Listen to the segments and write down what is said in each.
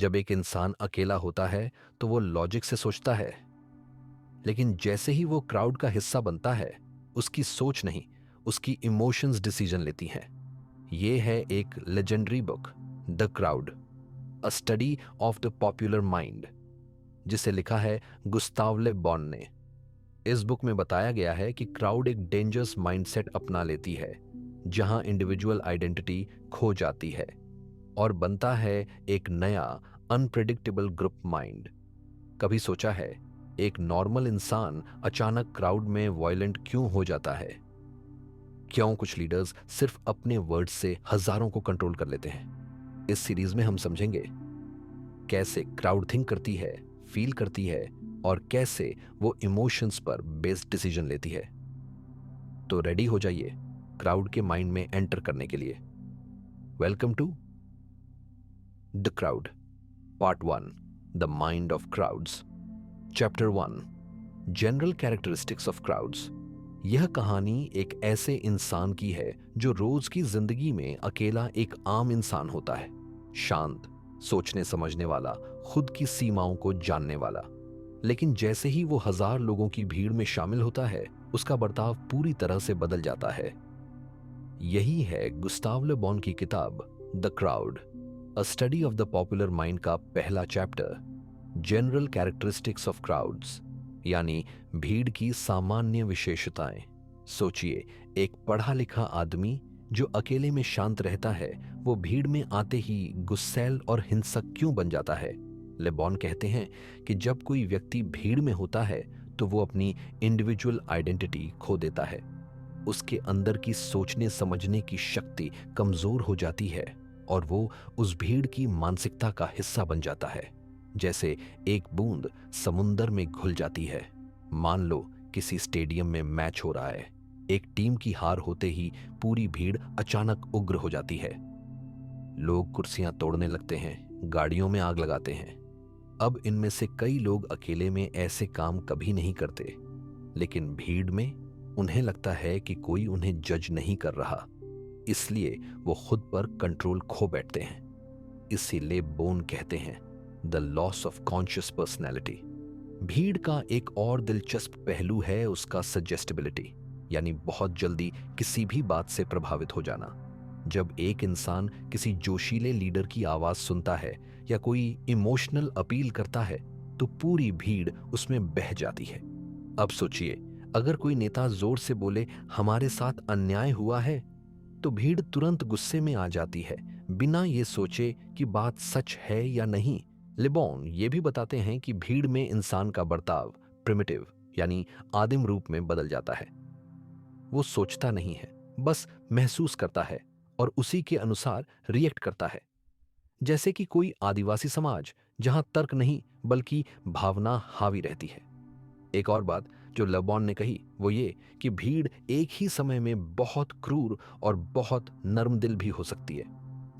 जब एक इंसान अकेला होता है तो वो लॉजिक से सोचता है, लेकिन जैसे ही वो क्राउड का हिस्सा बनता है, उसकी सोच नहीं, उसकी इमोशंस डिसीजन लेती हैं। ये है एक legendary book, the crowd, a study of the popular mind, जिसे लिखा है गुस्ताव ले बॉन ने। इस बुक में बताया गया है कि क्राउड एक डेंजरस माइंडसेट अपना लेती है, जहां इंडिविजुअल आइडेंटिटी खो जाती है और बनता है एक नया अनप्रेडिक्टेबल ग्रुप माइंड। कभी सोचा है, एक नॉर्मल इंसान अचानक क्राउड में वायलेंट क्यों हो जाता है? क्यों कुछ लीडर्स सिर्फ अपने वर्ड्स से हजारों को कंट्रोल कर लेते हैं? इस सीरीज में हम समझेंगे कैसे क्राउड थिंक करती है, फील करती है और कैसे वो इमोशंस पर बेस्ड डिसीजन लेती है। तो रेडी हो जाइए क्राउड के माइंड में एंटर करने के लिए। Welcome to the crowd, part 1, the mind of crowds. Chapter 1, general characteristics of crowds. यह कहानी एक ऐसे इंसान की है जो रोज की जिंदगी में अकेला एक आम इंसान होता है, शांत, सोचने समझने वाला, खुद की सीमाओं को जानने वाला। लेकिन जैसे ही वो हजार लोगों की भीड़ में शामिल होता है, उसका बर्ताव पूरी तरह से बदल जाता है। यही है गुस्ताव ले बॉन की किताब the crowd, a study of the popular mind का पहला chapter, general characteristics of crowds, यानी भीड़ की सामान्य विशेषताएं। सोचिए, एक पढ़ा लिखा आदमी जो अकेले में शांत रहता है, वो भीड़ में आते ही गुस्सैल और हिंसक क्यों बन जाता है? लेबॉन कहते हैं कि जब कोई व्यक्ति भीड़ में होता है तो वो अपनी इंडिविजुअल आइडेंटिटी खो देता है। उसके अंदर की सोचने समझने की शक्ति कमजोर हो जाती है और वो उस भीड़ की मानसिकता का हिस्सा बन जाता है। जैसे एक बूंद समुंदर में घुल जाती है। मान लो किसी स्टेडियम में मैच हो रहा है, एक टीम की हार होते ही पूरी भीड़ अचानक उग्र हो जाती है। लोग कुर्सियां तोड़ने लगते हैं, गाड़ियों में आग लगाते हैं। अब इनमें से कई लोग अकेले में ऐसे काम कभी नहीं करते, लेकिन भीड़ में उन्हें लगता है कि कोई उन्हें जज नहीं कर रहा, इसलिए वो खुद पर कंट्रोल खो बैठते हैं। इसीलिए बोन कहते हैं the loss of conscious personality. भीड़ का एक और दिलचस्प पहलू है उसका सजेस्टिबिलिटी, यानी बहुत जल्दी किसी भी बात से प्रभावित हो जाना। जब एक इंसान किसी जोशीले लीडर की आवाज सुनता है या कोई इमोशनल अपील करता है तो पूरी भीड़ उसमें बह जाती है। अब सोचिए, अगर कोई नेता जोर से बोले हमारे साथ अन्याय हुआ है, तो भीड़ तुरंत गुस्से में आ जाती है, बिना ये सोचे कि बात सच है या नहीं। लिबॉन ये भी बताते हैं कि भीड़ में इंसान का बर्ताव प्रिमिटिव, यानी आदिम रूप में बदल जाता है। वो सोचता नहीं है, बस महसूस करता है और उसी के अनुसार रिएक्ट करता है। जैसे कि कोई आदिवासी समाज जहां तर्क नहीं बल्कि भावना हावी रहती है। एक और बात जो लेबॉन ने कही वो ये कि भीड़ एक ही समय में बहुत क्रूर और बहुत नर्म दिल भी हो सकती है।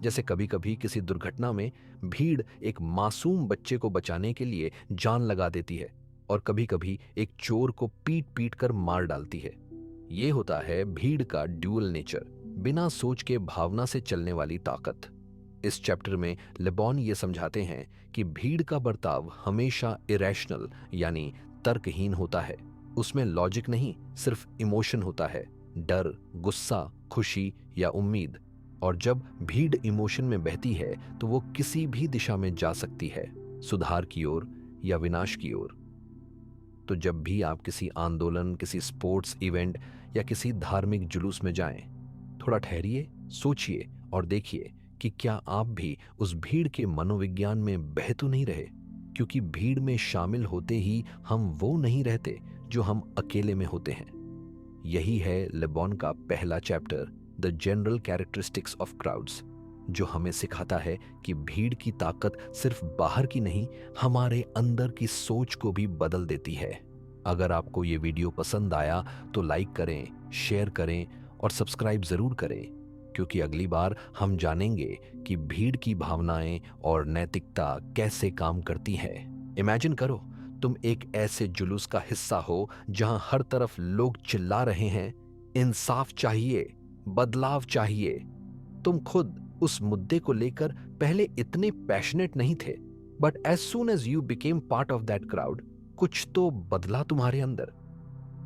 जैसे कभी कभी किसी दुर्घटना में भीड़ एक मासूम बच्चे को बचाने के लिए जान लगा देती है और कभी कभी एक चोर को पीट पीट कर मार डालती है। ये होता है भीड़ का ड्यूअल नेचर, बिना सोच के भावना से चलने वाली ताकत। इस चैप्टर में लेबॉन ये समझाते हैं कि भीड़ का बर्ताव हमेशा इरेशनल, यानी तर्कहीन होता है। उसमें लॉजिक नहीं, सिर्फ इमोशन होता है, डर, गुस्सा, खुशी या उम्मीद। और जब भीड़ इमोशन में बहती है तो वो किसी भी दिशा में जा सकती है, सुधार की ओर या विनाश की ओर। तो जब भी आप किसी आंदोलन, किसी स्पोर्ट्स इवेंट या किसी धार्मिक जुलूस में जाएं, थोड़ा ठहरिए, सोचिए और देखिए कि क्या आप भी उस भीड़ के मनोविज्ञान में बह तो नहीं रहे, क्योंकि भीड़ में शामिल होते ही हम वो नहीं रहते जो हम अकेले में होते हैं। यही है लेबॉन का पहला chapter, the general characteristics of crowds, जो हमें सिखाता है कि भीड़ की ताकत सिर्फ बाहर की नहीं, हमारे अंदर की सोच को भी बदल देती है। अगर आपको ये वीडियो पसंद आया तो लाइक करें, शेयर करें और सब्सक्राइब जरूर करें, क्योंकि अगली बार हम जानेंगे कि भीड़ की भावनाएं और नैतिकता कैसे काम करती हैं। इमेजिन करो, तुम एक ऐसे जुलूस का हिस्सा हो जहां हर तरफ लोग चिल्ला रहे हैं, इंसाफ चाहिए, बदलाव चाहिए। तुम खुद उस मुद्दे को लेकर पहले इतने पैशनेट नहीं थे, but as soon as you became part of that crowd, कुछ तो बदला तुम्हारे अंदर।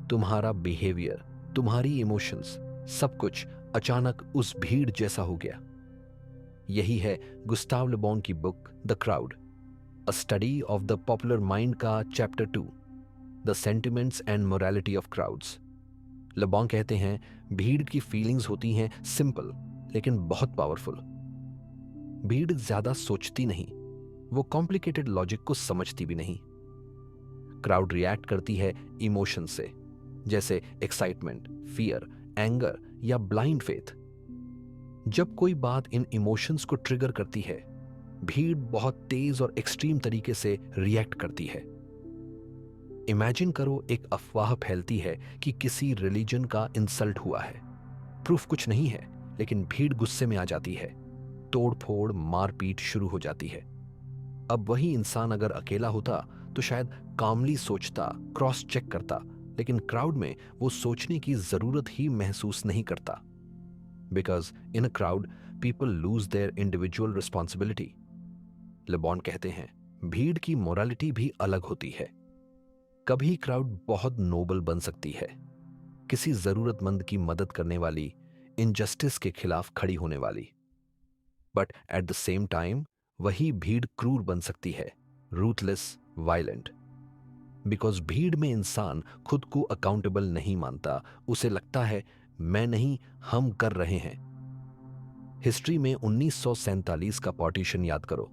तुम्हारा बिहेवियर, तुम्हारी इमोशंस, सब कुछ अचानक उस भीड़ जैसा हो गया। यही है गुस्ताव ले बॉन की book the crowd, a study of the popular mind का chapter 2, the sentiments and morality of crowds. Le Bon कहते हैं भीड़ की फीलिंग्स होती हैं सिंपल लेकिन बहुत पावरफुल। भीड़ ज्यादा सोचती नहीं, वो कॉम्प्लिकेटेड लॉजिक को समझती भी नहीं। क्राउड रिएक्ट करती है इमोशन से, जैसे एक्साइटमेंट, फियर, एंगर या ब्लाइंड फेथ। जब कोई बात इन इमोशंस को ट्रिगर करती है, भीड़ बहुत तेज और एक्सट्रीम तरीके से रिएक्ट करती है। इमेजिन करो एक अफवाह फैलती है कि किसी रिलीजन का इंसल्ट हुआ है। प्रूफ कुछ नहीं है, लेकिन भीड़ गुस्से में आ जाती है। तोड़फोड़, मारपीट शुरू हो जाती है। अब वही इंसान अगर अकेला होता तो शायद कामली सोचता, क्रॉस चेक करता, लेकिन क्राउड में वो सोचने की जरूरत ही महसूस नहीं करता। Because in a crowd people lose their individual responsibility. ले बॉन कहते हैं भीड़ की मोरालिटी भी अलग होती है। कभी क्राउड बहुत नोबल बन सकती है, किसी जरूरतमंद की मदद करने वाली, इनजस्टिस के खिलाफ खड़ी होने वाली। But at the same time वही भीड़ क्रूर बन सकती है, रूथलेस, वायलेंट। बिकॉज भीड़ में इंसान खुद को अकाउंटेबल नहीं मानता। उसे लगता है मैं नहीं, हम कर रहे हैं। हिस्ट्री में 1947 का पार्टीशन याद करो।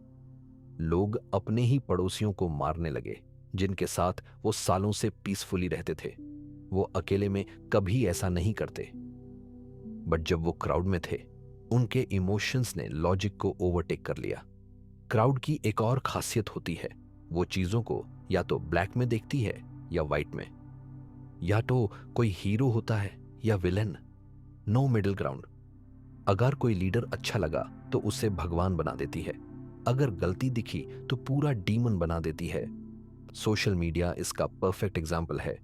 लोग अपने ही पड़ोसियों को मारने लगे जिनके साथ वो सालों से पीसफुली रहते थे। वो अकेले में कभी ऐसा नहीं करते, बट जब वो क्राउड में थे, उनके इमोशंस ने लॉजिक को ओवरटेक कर लिया। क्राउड की एक और खासियत होती है, वो चीजों को या तो ब्लैक में देखती है या वाइट में। या तो कोई हीरो होता है या विलेन, नो मिडिल ग्राउंड। अगर कोई लीडर अच्छा लगा तो उसे भगवान बना देती है, अगर गलती दिखी तो पूरा डीमन बना देती है। सोशल मीडिया इसका परफेक्ट एग्जाम्पल है।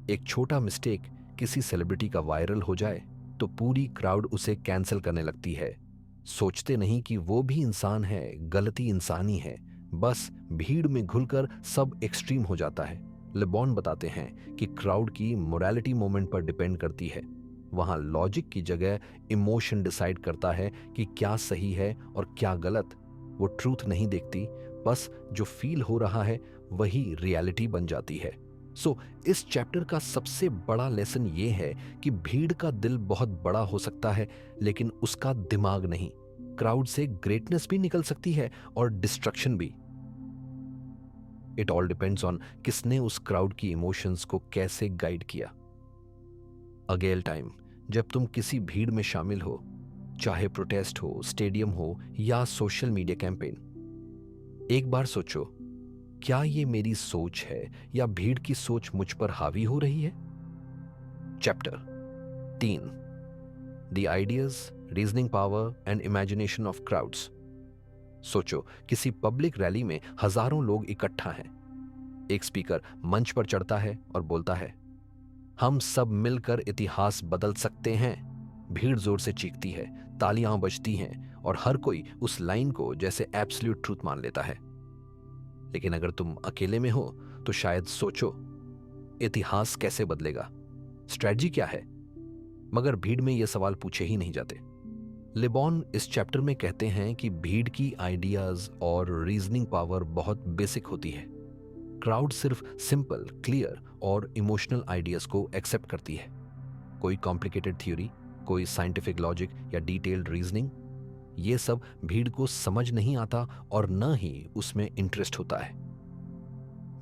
एक छोटा मिस्टेक किसी सेलिब्रिटी का वायरल हो जाए तो पूरी क्राउड उसे कैंसिल करने लगती है। सोचते नहीं कि वो भी इंसान है, गलती इंसानी है। बस भीड़ में घुलकर सब एक्सट्रीम हो जाता है। ले बॉन बताते हैं कि क्राउड की मोरालिटी मोमेंट पर डिपेंड करती है। वहां लॉजिक की जगह इमोशन डिसाइड करता है कि क्या सही है और क्या गलत। वो ट्रूथ नहीं देखती, बस जो फील हो रहा है वही रियलिटी बन जाती है। सो इस चैप्टर का सबसे बड़ा लेसन ये है कि भीड़ का दिल बहुत बड़ा हो सकता है, लेकिन उसका दिमाग नहीं। क्राउड से ग्रेटनेस भी निकल सकती है और डिस्ट्रक्शन भी। इट ऑल डिपेंड्स ऑन किसने उस क्राउड की इमोशंस को कैसे गाइड किया। अगेल टाइम जब तुम किसी भीड़ में शामिल हो, चाहे प्रोटेस्ट हो, स्टेडियम हो या सोशल मीडिया कैंपेन, एक बार सोचो, क्या ये मेरी सोच है या भीड़ की सोच मुझ पर हावी हो रही है? Chapter 3, the ideas, reasoning power and imagination of crowds. सोचो किसी पब्लिक रैली में हजारों लोग इकट्ठा हैं। एक स्पीकर मंच पर चढ़ता है और बोलता है, हम सब मिलकर इतिहास बदल सकते हैं। भीड़ जोर से चीखती है, तालियां बजती हैं और हर कोई उस लाइन को जैसे एब्सोल्यूट ट्रूथ मान लेता है। लेकिन अगर तुम अकेले में हो तो शायद सोचो, इतिहास कैसे बदलेगा, स्ट्रेटजी क्या है? मगर भीड़ में ये सवाल पूछे ही नहीं जाते। ले बॉन इस चैप्टर में कहते हैं कि भीड़ की आइडियाज और रीजनिंग पावर बहुत बेसिक होती है। क्राउड सिर्फ सिंपल, क्लियर और इमोशनल आइडियाज को एक्सेप्ट करती है। कोई कॉम्प्लिकेटेड थ्योरी, कोई साइंटिफिक लॉजिक या डिटेल्ड रीजनिंग, ये सब भीड़ को समझ नहीं आता और न ही उसमें इंटरेस्ट होता है।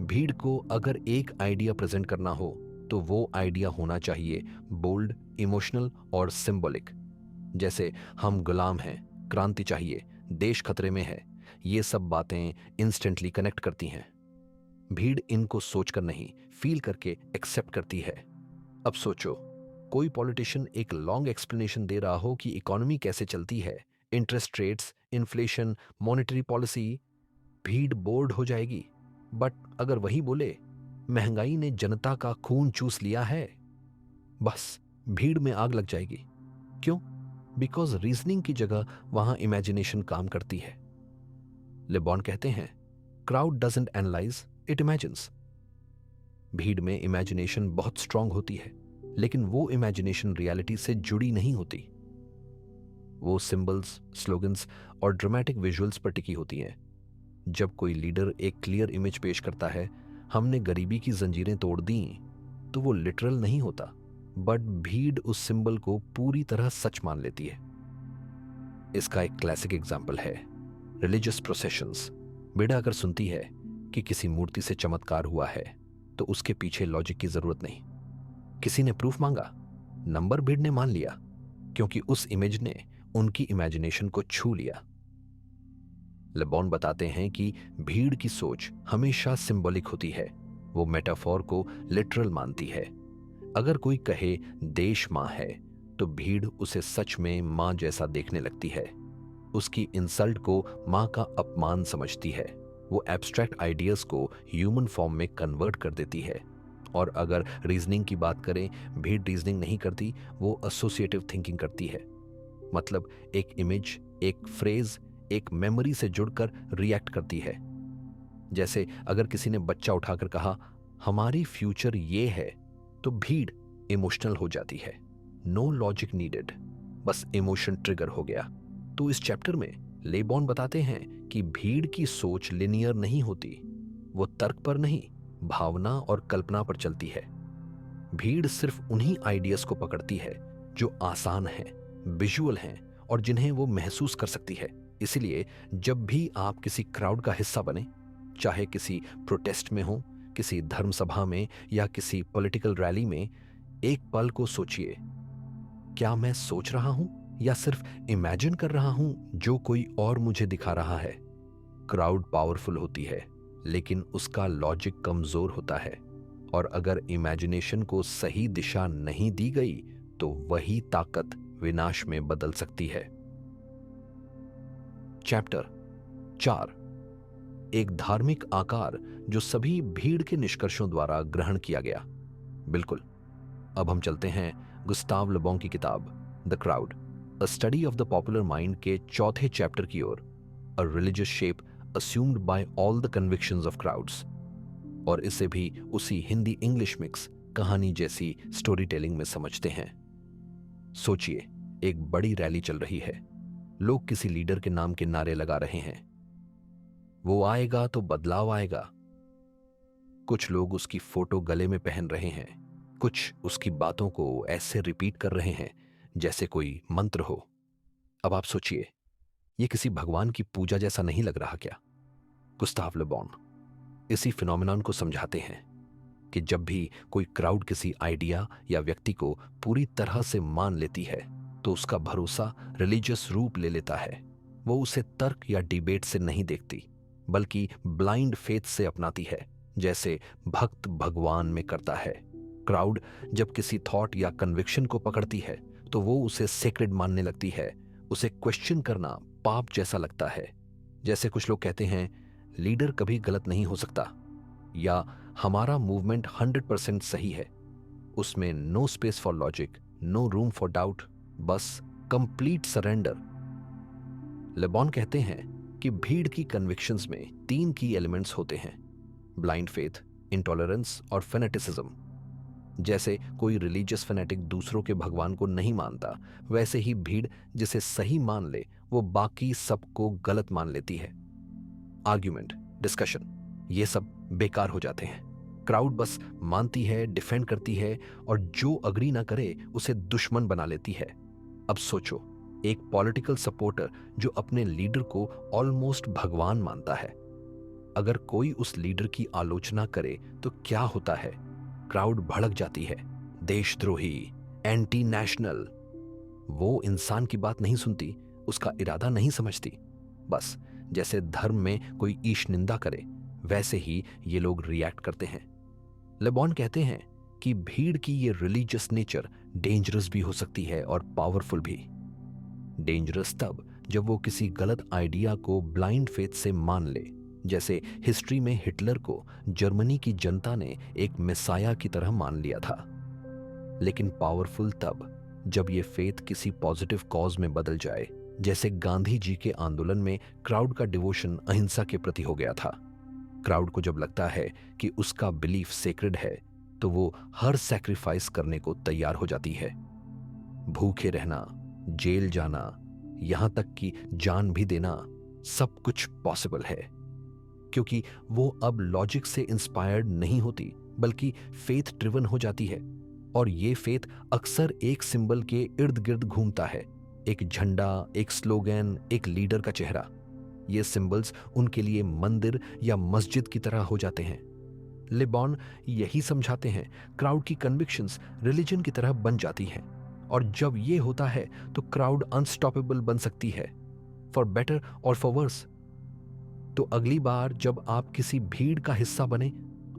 भीड़ को अगर एक आइडिया प्रेजेंट करना हो तो वो आइडिया होना चाहिए बोल्ड, इमोशनल और सिंबॉलिक। जैसे हम गुलाम हैं, क्रांति चाहिए, देश खतरे में है। ये सब बातें इंस्टेंटली कनेक्ट करती हैं। भीड़ इनको सोचकर नहीं, फील करके एक्सेप्ट करती है। अब सोचो, कोई पॉलिटिशियन एक लॉन्ग एक्सप्लेनेशन दे रहा हो कि इकोनॉमी कैसे चलती है, interest rates, inflation, monetary policy, भीड़ बोर्ड हो जाएगी। बट अगर वही बोले, महंगाई ने जनता का खून चूस लिया है, बस भीड़ में आग लग जाएगी। क्यों? बिकॉज रीजनिंग की जगह वहां इमेजिनेशन काम करती है। ले बॉन कहते हैं crowd doesn't analyse, it imagines. भीड़ में इमेजिनेशन बहुत स्ट्रांग होती है, लेकिन वो इमेजिनेशन रियलिटी से जुड़ी नहीं होती। वो सिंबल्स, स्लोगन्स और ड्रामेटिक विजुअल्स पर टिकी होती हैं। जब कोई लीडर एक क्लियर इमेज पेश करता है, हमने गरीबी की जंजीरें तोड़ दी, तो वो लिटरल नहीं होता, बट भीड़ उस सिंबल को पूरी तरह सच मान लेती है। इसका एक क्लासिक एग्जाम्पल है रिलीजियस प्रोसेशंस। भीड़ अगर सुनती है कि किसी मूर्ति से चमत्कार हुआ है, तो उसके पीछे लॉजिक की जरूरत नहीं। किसी ने प्रूफ मांगा, नंबर भीड़ ने मान लिया, क्योंकि उस इमेज ने उनकी इमेजिनेशन को छू लिया। लेबॉन बताते हैं कि भीड़ की सोच हमेशा सिंबॉलिक होती है। वो मेटाफोर को लिटरल मानती है। अगर कोई कहे देश मां है, तो भीड़ उसे सच में मां जैसा देखने लगती है। उसकी इंसल्ट को मां का अपमान समझती है। वो एब्स्ट्रैक्ट आइडियाज को ह्यूमन फॉर्म में कन्वर्ट कर देती है। और अगर रीजनिंग की बात करें, भीड़ रीजनिंग नहीं करती, वो एसोसिएटिव थिंकिंग करती है। मतलब एक इमेज, एक फ्रेज, एक मेमोरी से जुड़कर रिएक्ट करती है। जैसे अगर किसी ने बच्चा उठाकर कहा हमारी फ्यूचर ये है, तो भीड़ इमोशनल हो जाती है। नो लॉजिक नीडेड, बस इमोशन ट्रिगर हो गया। तो इस चैप्टर में लेबॉन बताते हैं कि भीड़ की सोच लिनियर नहीं होती। वो तर्क पर नहीं, भावना और कल्पना पर चलती है। भीड़ सिर्फ उन्हीं आइडियाज को पकड़ती है जो आसान हैं, विजुअल हैं और जिन्हें वो महसूस कर सकती है। इसलिए जब भी आप किसी क्राउड का हिस्सा बने, चाहे किसी प्रोटेस्ट में हो, किसी धर्म सभा में या किसी पॉलिटिकल रैली में, एक पल को सोचिए, क्या मैं सोच रहा हूं या सिर्फ इमेजिन कर रहा हूं जो कोई और मुझे दिखा रहा है। क्राउड पावरफुल होती है, लेकिन उसका लॉजिक कमजोर होता है। और अगर इमेजिनेशन को सही दिशा नहीं दी गई, तो वही ताकत विनाश में बदल सकती है। चैप्टर 4, एक धार्मिक आकार जो सभी भीड़ के निष्कर्षों द्वारा ग्रहण किया गया। बिल्कुल। अब हम चलते हैं गुस्ताव लेबॉन की किताब the crowd, a study of the popular mind के चौथे चैप्टर की ओर, a religious shape assumed by all the convictions of crowds। और इसे भी उसी हिंदी इंग्लिश मिक्स कहानी जैसी स्टोरी टेलिंग में समझते हैं। सोचिए, एक बड़ी रैली चल रही है। लोग किसी लीडर के नाम के नारे लगा रहे हैं। वो आएगा तो बदलाव आएगा। कुछ लोग उसकी फोटो गले में पहन रहे हैं, कुछ उसकी बातों को ऐसे रिपीट कर रहे हैं जैसे कोई मंत्र हो। अब आप सोचिए, ये किसी भगवान की पूजा जैसा नहीं लग रहा क्या? गुस्ताव लेबॉन इसी फिनोमेनन को समझाते हैं कि जब भी कोई क्राउड किसी आइडिया या व्यक्ति को पूरी तरह से मान लेती है, तो उसका भरोसा रिलीजियस रूप ले लेता है। वो उसे तर्क या डिबेट से नहीं देखती, बल्कि ब्लाइंड फेथ से अपनाती है, जैसे भक्त भगवान में करता है। क्राउड जब किसी थॉट या कन्विक्शन को पकड़ती है, तो वो उसे सेक्रेड मानने लगती है। उसे क्वेश्चन करना पाप जैसा लगता है। जैसे कुछ लोग कहते हैं, लीडर कभी गलत नहीं हो सकता, या हमारा मूवमेंट 100% सही है। उसमें no space for logic, no room for doubt, बस कंप्लीट सरेंडर। लेबॉन कहते हैं कि भीड़ की कन्विक्शंस में 3 की एलिमेंट्स होते हैं, ब्लाइंड फेथ, इंटॉलरेंस और फेनेटिसिज्म। जैसे कोई रिलीजियस फैनेटिक दूसरों के भगवान को नहीं मानता, वैसे ही भीड़ जिसे सही मान ले, वो बाकी सबको गलत मान लेती है। आर्ग्यूमेंट, डिस्कशन, ये सब बेकार हो जाते हैं। क्राउड बस मानती है, डिफेंड करती है, और जो अग्री ना करे उसे दुश्मन बना लेती है। अब सोचो, एक पॉलिटिकल सपोर्टर जो अपने लीडर को ऑलमोस्ट भगवान मानता है, अगर कोई उस लीडर की आलोचना करे तो क्या होता है? क्राउड भड़क जाती है, देशद्रोही, एंटी नेशनल। वो इंसान की बात नहीं सुनती, उसका इरादा नहीं समझती। बस जैसे धर्म में कोई ईश निंदा करे, वैसे ही ये लोग रिएक्ट करते हैं। लेबॉन कहते हैं कि भीड़ की ये रिलीजियस नेचर डेंजरस भी हो सकती है और पावरफुल भी। डेंजरस तब जब वो किसी गलत आइडिया को ब्लाइंड फेथ से मान ले, जैसे हिस्ट्री में हिटलर को जर्मनी की जनता ने एक मेसाया की तरह मान लिया था। लेकिन पावरफुल तब जब ये फेथ किसी पॉजिटिव कॉज में बदल जाए, जैसे गांधी जी के आंदोलन में क्राउड का डिवोशन अहिंसा के प्रति हो गया था। क्राउड को जब लगता है कि उसका बिलीफ सेक्रेड है तो वो हर सैक्रिफाइस करने को तैयार हो जाती है। भूखे रहना, जेल जाना, यहां तक कि जान भी देना, सब कुछ पॉसिबल है, क्योंकि वो अब लॉजिक से इंस्पायर्ड नहीं होती बल्कि फेथ ड्रिवन हो जाती है। और ये फेथ अक्सर एक सिंबल के इर्द गिर्द घूमता है, एक झंडा, एक स्लोगन, एक लीडर का चेहरा। ये सिंबल्स उनके लिए मंदिर या मस्जिद की तरह हो जाते हैं। ले बॉन यही समझाते हैं, क्राउड की कन्विक्शंस रिलीजन की तरह बन जाती हैं, और जब ये होता है तो क्राउड अनस्टॉपेबल बन सकती है, फॉर बेटर और फॉर वर्स। तो अगली बार जब आप किसी भीड़ का हिस्सा बने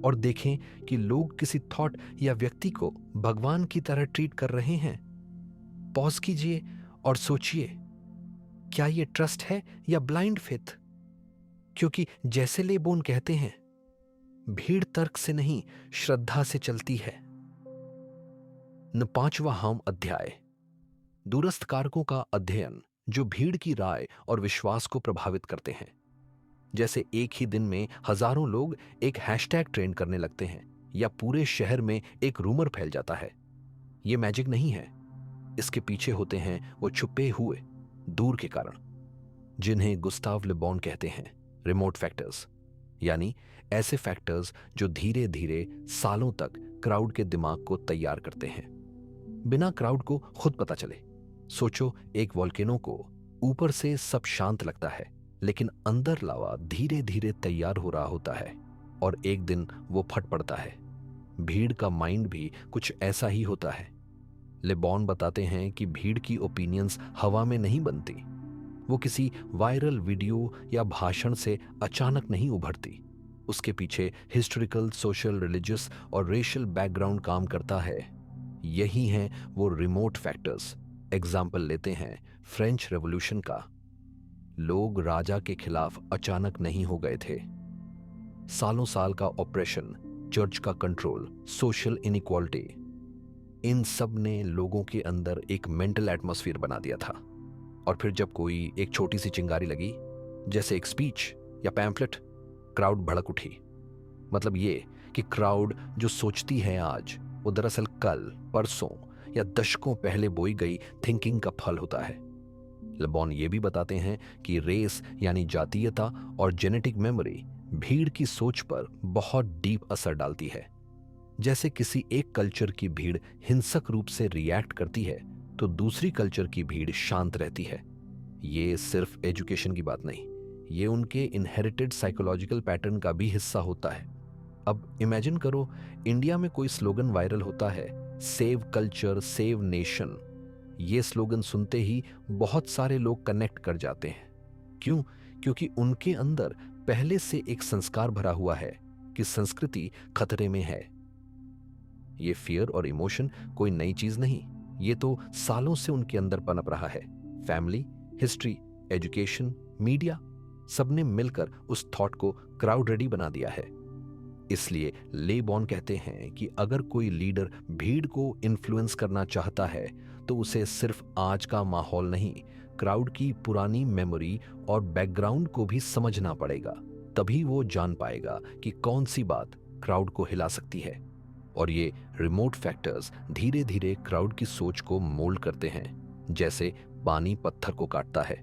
और देखें कि लोग किसी थॉट या व्यक्ति को भगवान की तरह ट्रीट कर रहे हैं, पॉज कीजिए और सोचिए, क्या ये ट्रस्ट है या ब्लाइंड फेथ? क्योंकि जैसे ले बोन कहते हैं, भीड़ तर्क से नहीं, श्रद्धा से चलती है। न 5वां हाम अध्याय, दूरस्थ कारकों का अध्ययन जो भीड़ की राय और विश्वास को प्रभावित करते हैं। जैसे एक ही दिन में हजारों लोग एक हैशटैग ट्रेंड करने लगते हैं, या पूरे शहर में एक रूमर फैल जाता है। ये मैजिक नहीं है, इसके पीछे होते हैं वो छुपे हुए दूर के कारण, जिन्हें गुस्ताव ले बॉन कहते हैं रिमोट फैक्टर्स, यानी ऐसे फैक्टर्स जो धीरे धीरे सालों तक क्राउड के दिमाग को तैयार करते हैं, बिना क्राउड को खुद पता चले। सोचो, एक वोल्केनो को ऊपर से सब शांत लगता है, लेकिन अंदर लावा धीरे धीरे तैयार हो रहा होता है, और एक दिन वो फट पड़ता है। भीड़ का माइंड भी कुछ ऐसा ही होता है। ले बॉन बताते हैं कि भीड़ की ओपिनियंस हवा में नहीं बनती, वो किसी वायरल वीडियो या भाषण से अचानक नहीं उभरती। उसके पीछे हिस्टोरिकल, सोशल, रिलीजियस और रेशियल बैकग्राउंड काम करता है। यही हैं वो रिमोट फैक्टर्स। एग्जाम्पल लेते हैं फ्रेंच रेवोल्यूशन का। लोग राजा के खिलाफ अचानक नहीं हो गए थे। सालों साल का ऑपरेशन, चर्च का कंट्रोल, सोशल इनइक्वालिटी, इन सब ने लोगों के अंदर एक मेंटल एटमॉस्फेयर बना दिया था। और फिर जब कोई एक छोटी सी चिंगारी लगी, जैसे एक स्पीच या पैम्फलेट, क्राउड भड़क उठी। मतलब ये कि क्राउड जो सोचती है आज, वो दरअसल कल, परसों या दशकों पहले बोई गई थिंकिंग का फल होता है। ले बॉन ये भी बताते हैं कि रेस यानी जातीयता और जेनेटिक मेमोरी भीड़ की सोच पर बहुत डीप असर डालती है। जैसे किसी एक कल्चर की भीड़ हिंसक रूप से रिएक्ट करती है तो दूसरी कल्चर की भीड़ शांत रहती है। ये सिर्फ एजुकेशन की बात नहीं, ये उनके इनहेरिटेड साइकोलॉजिकल पैटर्न का भी हिस्सा होता है। अब इमेजिन करो, इंडिया में कोई स्लोगन वायरल होता है, सेव कल्चर, सेव नेशन। ये स्लोगन सुनते ही बहुत सारे लोग कनेक्ट कर जाते हैं। क्यों? क्योंकि उनके अंदर पहले से एक संस्कार भरा हुआ है कि संस्कृति खतरे में है। ये फियर और इमोशन कोई नई चीज नहीं, ये तो सालों से उनके अंदर पनप रहा है। फैमिली, हिस्ट्री, एजुकेशन, मीडिया, सबने मिलकर उस थॉट को क्राउड रेडी बना दिया है। इसलिए ले बॉन कहते हैं कि अगर कोई लीडर भीड़ को इन्फ्लुएंस करना चाहता है तो उसे सिर्फ आज का माहौल नहीं, क्राउड की पुरानी मेमोरी और बैकग्राउंड को भी समझना पड़ेगा। तभी वो जान पाएगा कि कौन सी बात क्राउड को हिला सकती है। और ये रिमोट फैक्टर्स धीरे धीरे क्राउड की सोच को मोल्ड करते हैं, जैसे पानी पत्थर को काटता है।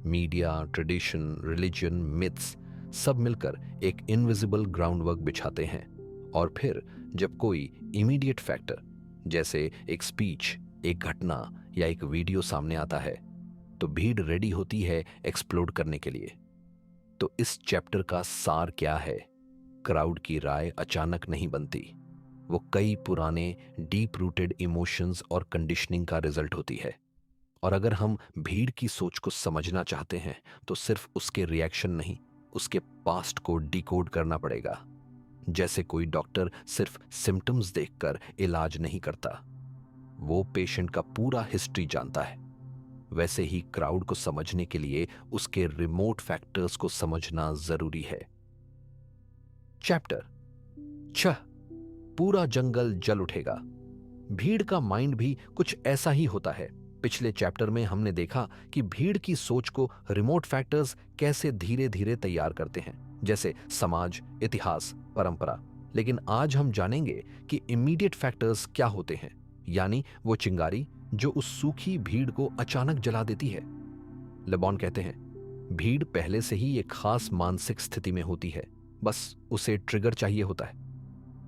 मीडिया, ट्रेडिशन, रिलीजन, मिथ्स सब मिलकर एक इनविजिबल ग्राउंडवर्क बिछाते हैं। और फिर जब कोई इमीडिएट फैक्टर, जैसे एक स्पीच, एक घटना या एक वीडियो सामने आता है, तो भीड़ रेडी होती है एक्सप्लोड करने के लिए। तो इस चैप्टर का सार क्या है? क्राउड की राय अचानक नहीं बनती, वो कई पुराने डीप रूटेड इमोशंस और कंडीशनिंग का रिजल्ट होती है। और अगर हम भीड़ की सोच को समझना चाहते हैं तो सिर्फ उसके रिएक्शन नहीं, उसके पास्ट को डिकोड करना पड़ेगा। जैसे कोई डॉक्टर सिर्फ सिम्टम्स देखकर इलाज नहीं करता, वो पेशेंट का पूरा हिस्ट्री जानता है। वैसे ही क्राउड को समझने के लिए उसके रिमोट फैक्टर्स को समझना जरूरी है। चैप्टर 6, पूरा जंगल जल उठेगा। भीड़ का माइंड भी कुछ ऐसा ही होता है। पिछले चैप्टर में हमने देखा कि भीड़ की सोच को रिमोट फैक्टर्स कैसे धीरे धीरे तैयार करते हैं, जैसे समाज, इतिहास, परंपरा। लेकिन आज हम जानेंगे कि इमीडिएट फैक्टर्स क्या होते हैं, यानी वो चिंगारी जो उस सूखी भीड़ को अचानक जला देती है। लेबॉन कहते हैं, भीड़ पहले से ही एक खास मानसिक स्थिति में होती है, बस उसे ट्रिगर चाहिए होता है।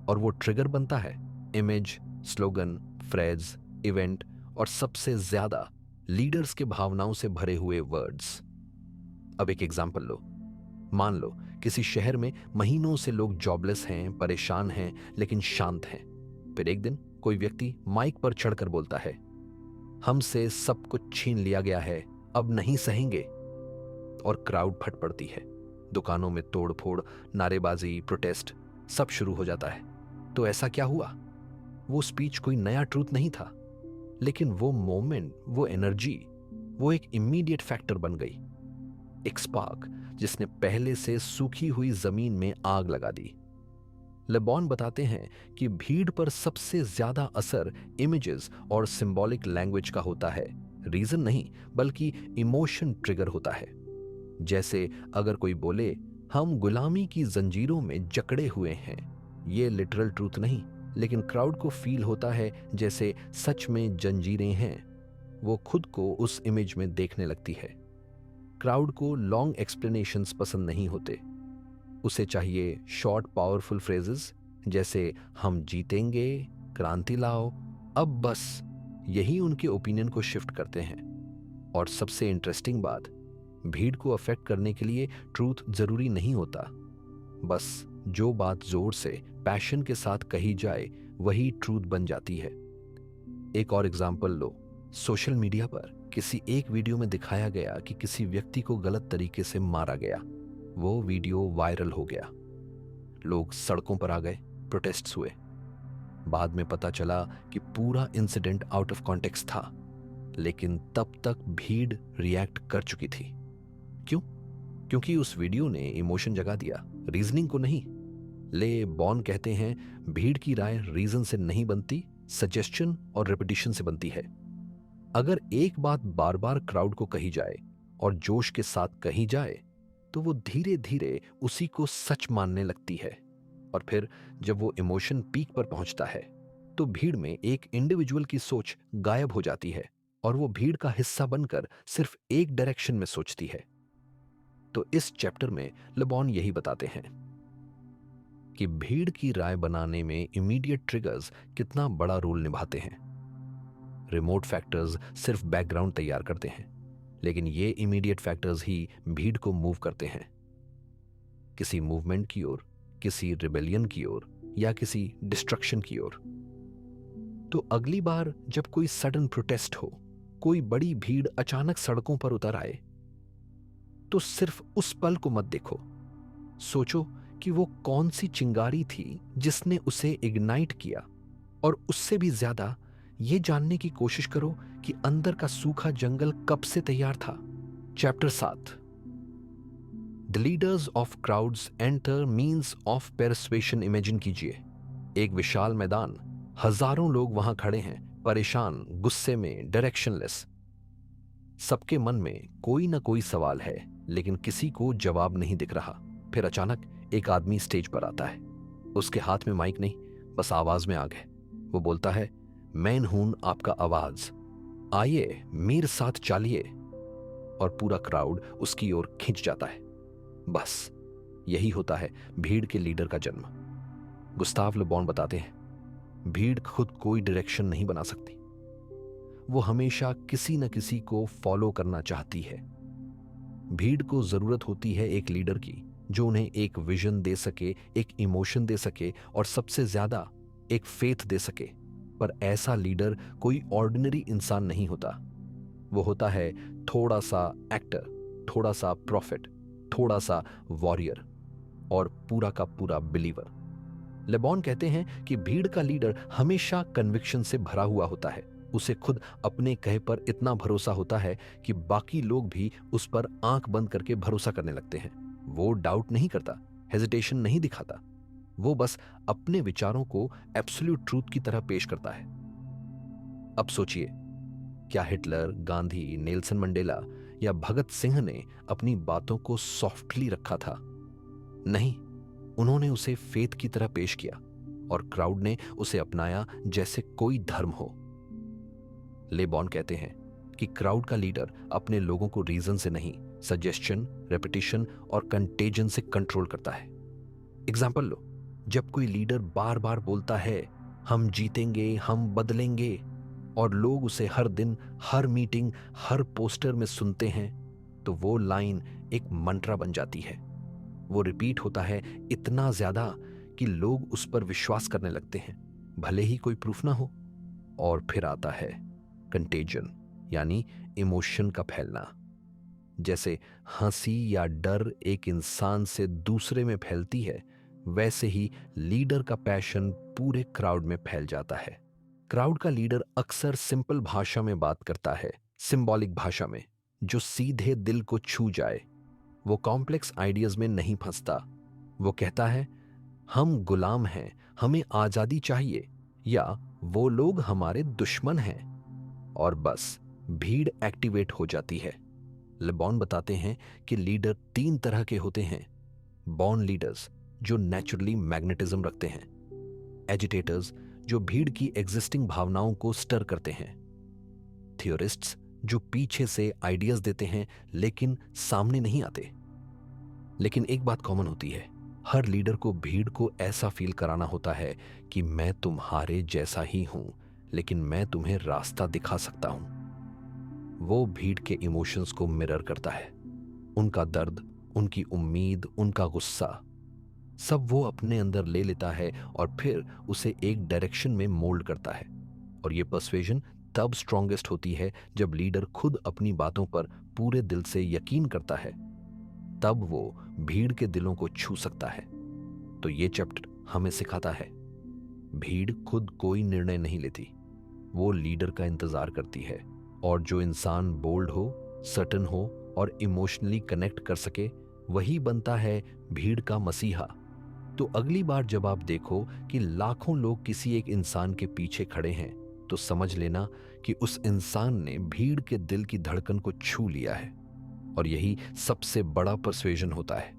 और वो ट्रिगर बनता है इमेज, स्लोगन, फ्रेज, इवेंट और सबसे ज्यादा लीडर्स के भावनाओं से भरे हुए वर्ड्स। अब एक एग्जाम्पल लो। मान लो किसी शहर में महीनों से लोग जॉबलेस हैं, परेशान हैं, लेकिन शांत हैं। फिर एक दिन कोई व्यक्ति माइक पर चढ़कर बोलता है, हमसे सब कुछ छीन लिया गया है, अब नहीं सहेंगे। और क्राउड फट पड़ती है। दुकानों में तोड़फोड़, नारेबाजी, प्रोटेस्ट, सब शुरू हो जाता है। तो ऐसा क्या हुआ? वो स्पीच कोई नया ट्रूथ नहीं था, लेकिन वो मोमेंट, वो एनर्जी, वो एक इमीडिएट फैक्टर बन गई। एक स्पार्क जिसने पहले से सूखी हुई जमीन में आग लगा दी। लेबॉन बताते हैं कि भीड़ पर सबसे ज्यादा असर इमेजेस और सिंबॉलिक लैंग्वेज का होता है। रीजन नहीं, बल्कि इमोशन ट्रिगर होता है। जैसे अगर कोई बोले, हम गुलामी की जंजीरों में जकड़े हुए हैं, ये लिटरल ट्रूथ नहीं, लेकिन क्राउड को फील होता है जैसे सच में जंजीरें हैं। वो खुद को उस इमेज में देखने लगती है। क्राउड को लॉन्ग एक्सप्लेनेशंस पसंद नहीं होते। उसे चाहिए शॉर्ट पावरफुल फ्रेजेस, जैसे हम जीतेंगे, क्रांति लाओ, अब बस। यही उनके ओपिनियन को शिफ्ट करते हैं। और सबसे इंटरेस्टिंग बात, भीड़ को अफेक्ट करने के लिए ट्रूथ जरूरी नहीं होता। बस जो बात जोर से, पैशन के साथ कही जाए, वही ट्रूथ बन जाती है। एक और एग्जाम्पल लो। सोशल मीडिया पर किसी एक वीडियो में दिखाया गया कि किसी व्यक्ति को गलत तरीके से मारा गया। वो वीडियो वायरल हो गया। लोग सड़कों पर आ गए, प्रोटेस्ट्स हुए। बाद में पता चला कि पूरा इंसिडेंट आउट ऑफ कॉन्टेक्स्ट था, लेकिन तब तक भीड़ रिएक्ट कर चुकी थी। क्यों? क्योंकि उस वीडियो ने इमोशन जगा दिया, रीजनिंग को नहीं। ले बॉन कहते हैं, भीड़ की राय रीजन से नहीं बनती, सजेशन और रेपिटेशन से बनती है। अगर एक बात बार बार क्राउड को कही जाए और जोश के साथ कही जाए, तो वो धीरे धीरे उसी को सच मानने लगती है। और फिर जब वो इमोशन पीक पर पहुंचता है, तो भीड़ में एक इंडिविजुअल की सोच गायब हो जाती है और वो भीड़ का हिस्सा बनकर सिर्फ एक डायरेक्शन में सोचती है। तो इस चैप्टर में लेबॉन यही बताते हैं कि भीड़ की राय बनाने में इमीडिएट ट्रिगर्स कितना बड़ा रोल निभाते हैं। रिमोट फैक्टर्स सिर्फ बैकग्राउंड तैयार करते हैं, लेकिन ये इमीडिएट फैक्टर्स ही भीड़ को मूव करते हैं, किसी मूवमेंट की ओर, किसी रिबेलियन की ओर या किसी डिस्ट्रक्शन की ओर। तो अगली बार जब कोई सडन प्रोटेस्ट हो, कोई बड़ी भीड़ अचानक सड़कों पर उतर आए, तो सिर्फ उस पल को मत देखो। सोचो कि वो कौन सी चिंगारी थी जिसने उसे इग्नाइट किया, और उससे भी ज्यादा ये जानने की कोशिश करो कि अंदर का सूखा जंगल कब से तैयार था। Chapter 7, the leaders of crowds and their means of persuasion. Imagine कीजिए, एक विशाल मैदान, हजारों लोग वहां खड़े हैं, परेशान, गुस्से में, डायरेक्शनलेस। सबके मन में कोई ना कोई सवाल है, लेकिन किसी को जवाब नहीं दिख रहा। फिर अचानक एक आदमी स्टेज पर आता है। उसके हाथ में माइक नहीं, बस आवाज में आग है। वो बोलता है, मैं हूं आपका आवाज, आइए मेरे साथ चालिए। और पूरा क्राउड उसकी ओर खिंच जाता है। बस यही होता है भीड़ के लीडर का जन्म। गुस्ताव ले बॉन बताते हैं, भीड़ खुद कोई डायरेक्शन नहीं बना सकती। वो हमेशा किसी न किसी को फॉलो करना चाहती है। भीड़ को जरूरत होती है एक लीडर की, जो उन्हें एक विजन दे सके, एक इमोशन दे सके, और सबसे ज्यादा एक फेथ दे सके। पर ऐसा लीडर कोई ऑर्डिनरी इंसान नहीं होता। वो होता है थोड़ा सा एक्टर, थोड़ा सा प्रॉफिट, थोड़ा सा वॉरियर, और पूरा का पूरा बिलीवर। लेबॉन कहते हैं कि भीड़ का लीडर हमेशा कन्विक्शन से भरा हुआ होता है। उसे खुद अपने कहे पर इतना भरोसा होता है कि बाकी लोग भी उस पर आंख बंद करके भरोसा करने लगते हैं। वो डाउट नहीं करता, हेजिटेशन नहीं दिखाता। वो बस अपने विचारों को एब्सोल्यूट ट्रूथ की तरह पेश करता है। अब सोचिए, क्या हिटलर, गांधी, नेल्सन मंडेला या भगत सिंह ने अपनी बातों को सॉफ्टली रखा था? नहीं, उन्होंने उसे फेथ की तरह पेश किया और क्राउड ने उसे अपनाया जैसे कोई धर्म हो। ले बॉन कहते हैं कि क्राउड का लीडर अपने लोगों को रीजन से नहीं, सजेशन, रेपिटेशन और कंटेजन से कंट्रोल करता है। एग्जाम्पल लो, जब कोई लीडर बार बार बोलता है हम जीतेंगे, हम बदलेंगे, और लोग उसे हर दिन, हर मीटिंग, हर पोस्टर में सुनते हैं, तो वो लाइन एक मंत्रा बन जाती है। वो रिपीट होता है इतना ज्यादा कि लोग उस पर विश्वास करने लगते हैं, भले ही कोई प्रूफ ना हो। और फिर आता है कंटेजन, यानी इमोशन का फैलना। जैसे हंसी या डर एक इंसान से दूसरे में फैलती है, वैसे ही लीडर का पैशन पूरे क्राउड में फैल जाता है। क्राउड का लीडर अक्सर सिंपल भाषा में बात करता है, सिंबॉलिक भाषा में, जो सीधे दिल को छू जाए। वो कॉम्प्लेक्स आइडियाज में नहीं फंसता। वो कहता है हम गुलाम हैं, हमें आजादी चाहिए, या वो लोग हमारे दुश्मन हैं, और बस भीड़ एक्टिवेट हो जाती है। ले बॉन बताते हैं कि लीडर 3 तरह के होते हैं। बॉर्न लीडर्स, जो नेचुरली मैग्नेटिज्म रखते हैं। एजिटेटर्स, जो भीड़ की एग्जिस्टिंग भावनाओं को स्टर करते हैं। थियोरिस्ट्स, जो पीछे से आइडियाज देते हैं लेकिन सामने नहीं आते। लेकिन एक बात कॉमन होती है, हर लीडर को भीड़ को ऐसा फील कराना होता है कि मैं तुम्हारे जैसा ही हूं, लेकिन मैं तुम्हें रास्ता दिखा सकता हूं। वो भीड़ के इमोशंस को मिरर करता है, उनका दर्द, उनकी उम्मीद, उनका गुस्सा, सब वो अपने अंदर ले लेता है और फिर उसे एक डायरेक्शन में मोल्ड करता है। और ये पर्सुएजन तब स्ट्रॉन्गेस्ट होती है जब लीडर खुद अपनी बातों पर पूरे दिल से यकीन करता है, तब वो भीड़ के दिलों को छू सकता है। तो ये चैप्टर हमें सिखाता है, भीड़ खुद कोई निर्णय नहीं लेती, वो लीडर का इंतजार करती है। और जो इंसान बोल्ड हो, सर्टन हो और इमोशनली कनेक्ट कर सके, वही बनता है भीड़ का मसीहा। तो अगली बार जब आप देखो कि लाखों लोग किसी एक इंसान के पीछे खड़े हैं, तो समझ लेना कि उस इंसान ने भीड़ के दिल की धड़कन को छू लिया है। और यही सबसे बड़ा पर्सुएजन होता है।